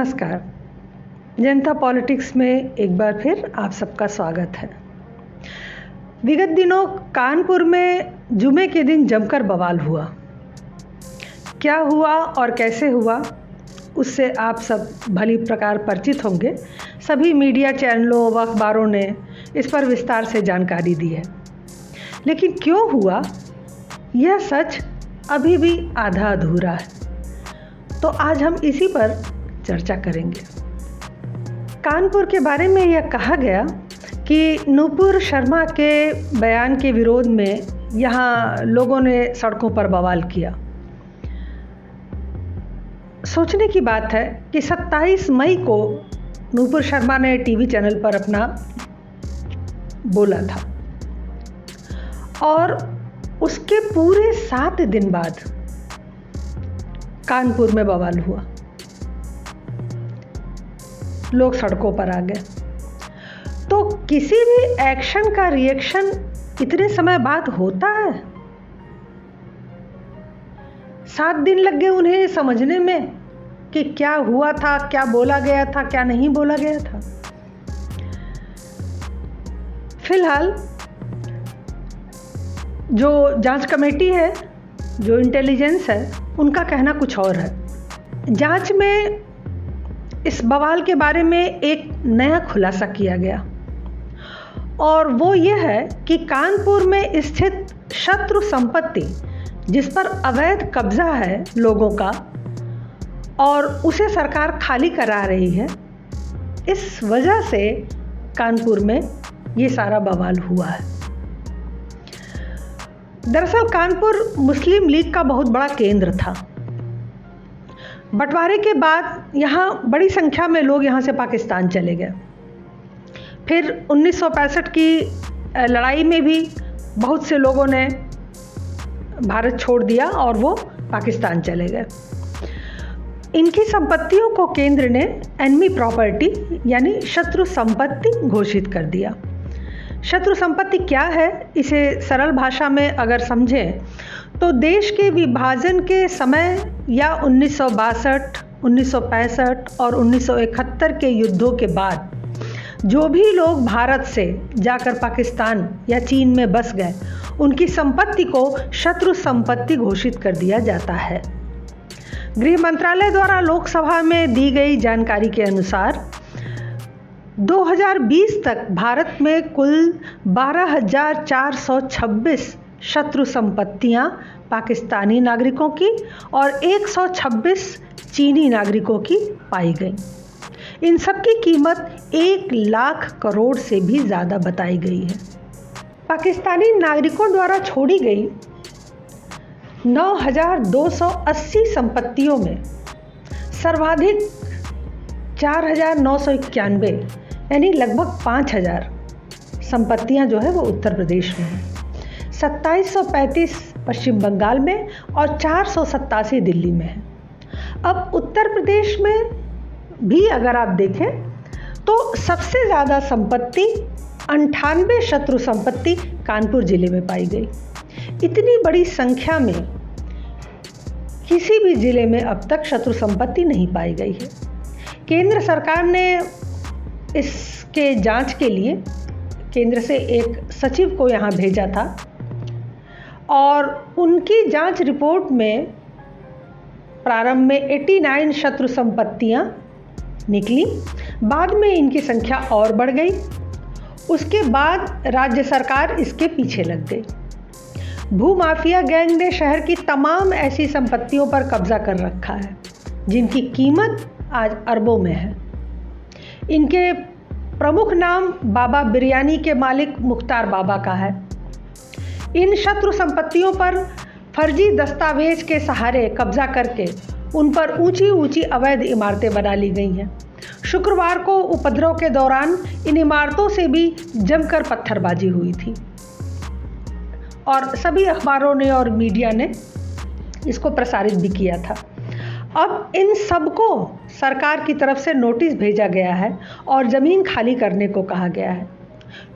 नमस्कार। जनता पॉलिटिक्स में एक बार फिर आप सबका स्वागत है। विगत दिनों कानपुर में जुमे के दिन जमकर बवाल हुआ। क्या हुआ और कैसे हुआ उससे आप सब भली प्रकार परिचित होंगे। सभी मीडिया चैनलों व अखबारों ने इस पर विस्तार से जानकारी दी है, लेकिन क्यों हुआ यह सच अभी भी आधा अधूरा है। तो आज हम इसी पर चर्चा करेंगे। कानपुर के बारे में यह कहा गया कि नूपुर शर्मा के बयान के विरोध में यहाँ लोगों ने सड़कों पर बवाल किया। सोचने की बात है कि 27 मई को नूपुर शर्मा ने टीवी चैनल पर अपना बोला था और उसके पूरे 7 दिन बाद कानपुर में बवाल हुआ। लोग सड़कों पर आ गए। तो किसी भी एक्शन का रिएक्शन इतने समय बाद होता है? 7 दिन लग गए उन्हें समझने में कि क्या हुआ था, क्या बोला गया था, क्या नहीं बोला गया था। फिलहाल जो जांच कमेटी है, जो इंटेलिजेंस है, उनका कहना कुछ और है। जांच में इस बवाल के बारे में एक नया खुलासा किया गया और वो ये है कि कानपुर में स्थित शत्रु संपत्ति जिस पर अवैध कब्जा है लोगों का और उसे सरकार खाली करा रही है, इस वजह से कानपुर में ये सारा बवाल हुआ है। दरअसल कानपुर मुस्लिम लीग का बहुत बड़ा केंद्र था। बंटवारे के बाद यहाँ बड़ी संख्या में लोग यहाँ से पाकिस्तान चले गए। फिर 1965 की लड़ाई में भी बहुत से लोगों ने भारत छोड़ दिया और वो पाकिस्तान चले गए। इनकी संपत्तियों को केंद्र ने एनिमी प्रॉपर्टी यानी शत्रु संपत्ति घोषित कर दिया। शत्रु संपत्ति क्या है, इसे सरल भाषा में अगर समझें तो देश के विभाजन के समय या 1962, 1965 और 1971 के युद्धों के बाद जो भी लोग भारत से जाकर पाकिस्तान या चीन में बस गए, उनकी संपत्ति को शत्रु संपत्ति घोषित कर दिया जाता है। गृह मंत्रालय द्वारा लोकसभा में दी गई जानकारी के अनुसार 2020 तक भारत में कुल 12,426 शत्रु संपत्तियां पाकिस्तानी नागरिकों की और 126 चीनी नागरिकों की पाई गई। इन सब की कीमत 1 लाख करोड़ से भी ज़्यादा बताई गई है। पाकिस्तानी नागरिकों द्वारा छोड़ी गई 9,280 संपत्तियों में सर्वाधिक 4,991 यानी लगभग 5,000 संपत्तियां जो है वो उत्तर प्रदेश में हैं, 2735 पश्चिम बंगाल में और 487 दिल्ली में है। अब उत्तर प्रदेश में भी अगर आप देखें तो सबसे ज़्यादा संपत्ति 98 शत्रु संपत्ति कानपुर जिले में पाई गई। इतनी बड़ी संख्या में किसी भी जिले में अब तक शत्रु संपत्ति नहीं पाई गई है। केंद्र सरकार ने इसके जांच के लिए केंद्र से एक सचिव को यहाँ भेजा था और उनकी जांच रिपोर्ट में प्रारंभ में 89 शत्रु संपत्तियाँ निकली। बाद में इनकी संख्या और बढ़ गई। उसके बाद राज्य सरकार इसके पीछे लग गई। भूमाफिया गैंग ने शहर की तमाम ऐसी संपत्तियों पर कब्जा कर रखा है जिनकी कीमत आज अरबों में है। इनके प्रमुख नाम बाबा बिरयानी के मालिक मुख्तार बाबा का है। इन शत्रु संपत्तियों पर फर्जी दस्तावेज के सहारे कब्जा करके उन पर ऊंची ऊंची अवैध इमारतें बना ली गई हैं। शुक्रवार को उपद्रव के दौरान इन इमारतों से भी जमकर पत्थरबाजी हुई थी और सभी अखबारों ने और मीडिया ने इसको प्रसारित भी किया था। अब इन सबको सरकार की तरफ से नोटिस भेजा गया है और ज़मीन खाली करने को कहा गया है,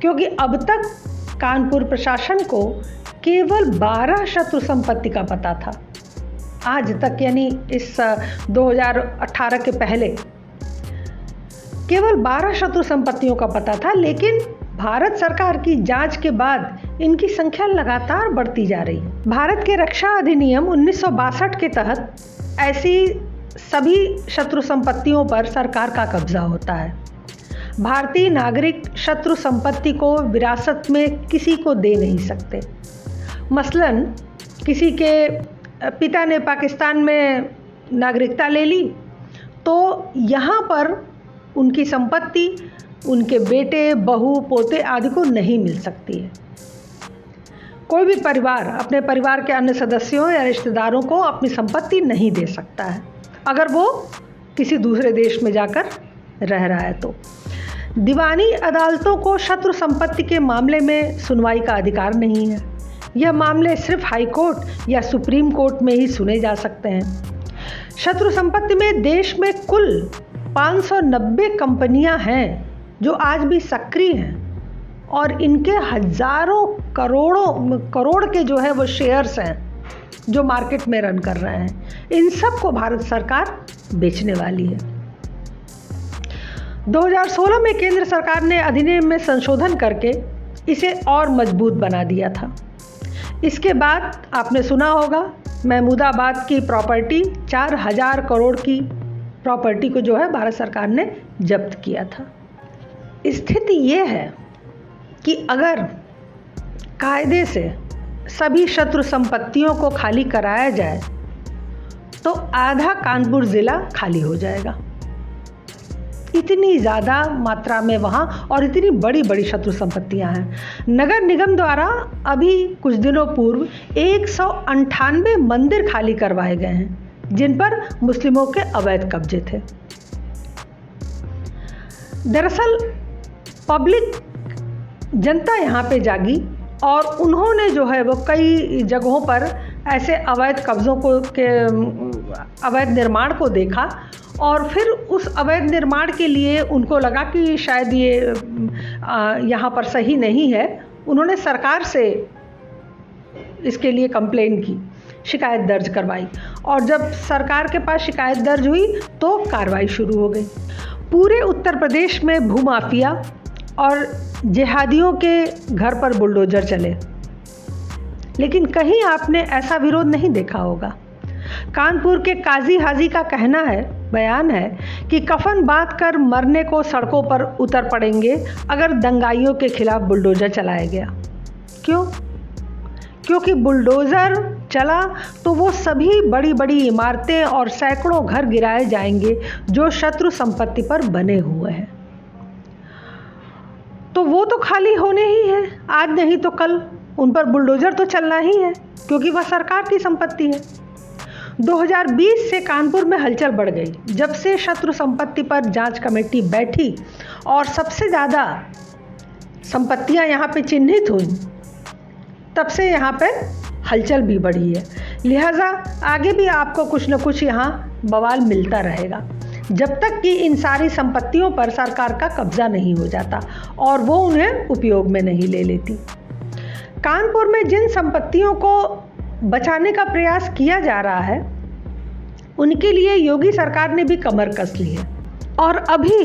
क्योंकि अब तक कानपुर प्रशासन को केवल 12 शत्रु संपत्ति का पता था। आज तक यानी इस 2018 के पहले केवल 12 शत्रु संपत्तियों का पता था, लेकिन भारत सरकार की जांच के बाद इनकी संख्या लगातार बढ़ती जा रही है। भारत के रक्षा अधिनियम 1962 के तहत ऐसी सभी शत्रु संपत्तियों पर सरकार का कब्जा होता है। भारतीय नागरिक शत्रु संपत्ति को विरासत में किसी को दे नहीं सकते। मसलन किसी के पिता ने पाकिस्तान में नागरिकता ले ली तो यहाँ पर उनकी संपत्ति उनके बेटे, बहू, पोते आदि को नहीं मिल सकती है। कोई भी परिवार अपने परिवार के अन्य सदस्यों या रिश्तेदारों को अपनी संपत्ति नहीं दे सकता है अगर वो किसी दूसरे देश में जाकर रह रहा है तो। दीवानी अदालतों को शत्रु संपत्ति के मामले में सुनवाई का अधिकार नहीं है। यह मामले सिर्फ हाई कोर्ट या सुप्रीम कोर्ट में ही सुने जा सकते हैं। शत्रु संपत्ति में देश में कुल 590 कंपनियां हैं जो आज भी सक्रिय हैं और इनके हजारों करोड़ के जो है वो शेयर्स हैं जो मार्केट में रन कर रहे हैं। इन सब को भारत सरकार बेचने वाली है। 2016 में केंद्र सरकार ने अधिनियम में संशोधन करके इसे और मजबूत बना दिया था। इसके बाद आपने सुना होगा महमूदाबाद की प्रॉपर्टी 4000 करोड़ की प्रॉपर्टी को जो है भारत सरकार ने जब्त किया था। स्थिति ये है कि अगर कायदे से सभी शत्रु संपत्तियों को खाली कराया जाए तो आधा कानपुर ज़िला खाली हो जाएगा। इतनी ज़्यादा मात्रा में वहाँ और इतनी बड़ी बड़ी शत्रु संपत्तियाँ हैं। नगर निगम द्वारा अभी कुछ दिनों पूर्व 198 मंदिर खाली करवाए गए हैं जिन पर मुस्लिमों के अवैध कब्जे थे। दरअसल पब्लिक जनता यहाँ पे जागी और उन्होंने जो है वो कई जगहों पर ऐसे अवैध कब्ज़ों को के अवैध निर्माण को देखा और फिर उस अवैध निर्माण के लिए उनको लगा कि शायद ये यहाँ पर सही नहीं है। उन्होंने सरकार से इसके लिए कंप्लेन की, शिकायत दर्ज करवाई और जब सरकार के पास शिकायत दर्ज हुई तो कार्रवाई शुरू हो गई। पूरे उत्तर प्रदेश में भूमाफिया और जिहादियों के घर पर बुलडोजर चले, लेकिन कहीं आपने ऐसा विरोध नहीं देखा होगा। कानपुर के काजी हाजी का बयान है कि कफन बांध कर मरने को सड़कों पर उतर पड़ेंगे अगर दंगाइयों के खिलाफ बुलडोजर चलाया गया। क्यों? क्योंकि बुलडोज़र चला तो वो सभी बड़ी बड़ी इमारतें और सैकड़ों घर गिराए जाएंगे जो शत्रु संपत्ति पर बने हुए हैं। तो वो तो खाली होने ही है, आज नहीं तो कल उन पर बुलडोज़र तो चलना ही है क्योंकि वह सरकार की संपत्ति है। 2020 से कानपुर में हलचल बढ़ गई जब से शत्रु संपत्ति पर जांच कमेटी बैठी और सबसे ज़्यादा संपत्तियां यहाँ पे चिन्हित हुई, तब से यहाँ पे हलचल भी बढ़ी है। लिहाजा आगे भी आपको कुछ न कुछ यहाँ बवाल मिलता रहेगा जब तक कि इन सारी संपत्तियों पर सरकार का कब्जा नहीं हो जाता और वो उन्हें उपयोग में नहीं ले लेती। कानपुर में जिन संपत्तियों को बचाने का प्रयास किया जा रहा है उनके लिए योगी सरकार ने भी कमर कस ली है और अभी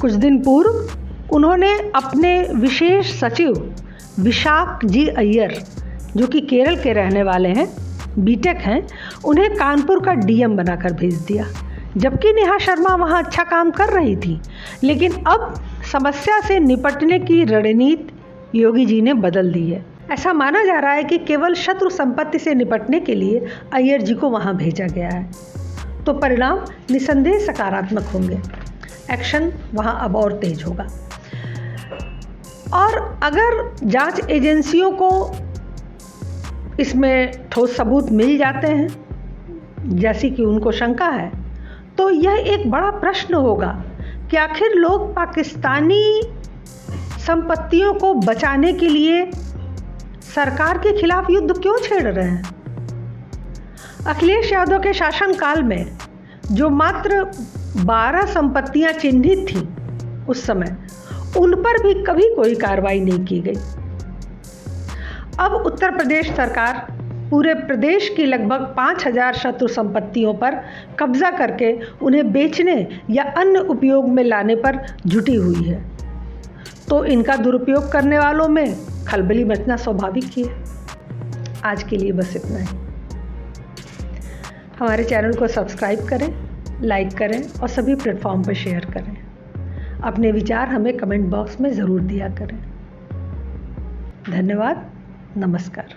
कुछ दिन पूर्व उन्होंने अपने विशेष सचिव विशाख जी अय्यर, जो कि केरल के रहने वाले हैं, बीटेक हैं, उन्हें कानपुर का डीएम बनाकर भेज दिया। जबकि नेहा शर्मा वहां अच्छा काम कर रही थी, लेकिन अब समस्या से निपटने की रणनीति योगी जी ने बदल दी है। ऐसा माना जा रहा है कि केवल शत्रु संपत्ति से निपटने के लिए अय्यर जी को वहां भेजा गया है, तो परिणाम निसंदेह सकारात्मक होंगे। एक्शन वहां अब और तेज होगा और अगर जांच एजेंसियों को इसमें ठोस सबूत मिल जाते हैं जैसी कि उनको शंका है, तो यह एक बड़ा प्रश्न होगा कि आखिर लोग पाकिस्तानी संपत्तियों को बचाने के लिए सरकार के खिलाफ युद्ध क्यों छेड़ रहे हैं। अखिलेश यादव के शासनकाल में जो मात्र 12 संपत्तियां चिन्हित थीं उस समय, उन पर भी कभी कोई कार्रवाई नहीं की गई। अब उत्तर प्रदेश सरकार पूरे प्रदेश की लगभग 5,000 शत्रु संपत्तियों पर कब्जा करके उन्हें बेचने या अन्य उपयोग में लाने पर जुटी हुई है, तो इनका दुरुपयोग करने वालों में खलबली मचना स्वाभाविक ही है। आज के लिए बस इतना ही। हमारे चैनल को सब्सक्राइब करें, लाइक करें और सभी प्लेटफॉर्म पर शेयर करें। अपने विचार हमें कमेंट बॉक्स में ज़रूर दिया करें। धन्यवाद। नमस्कार।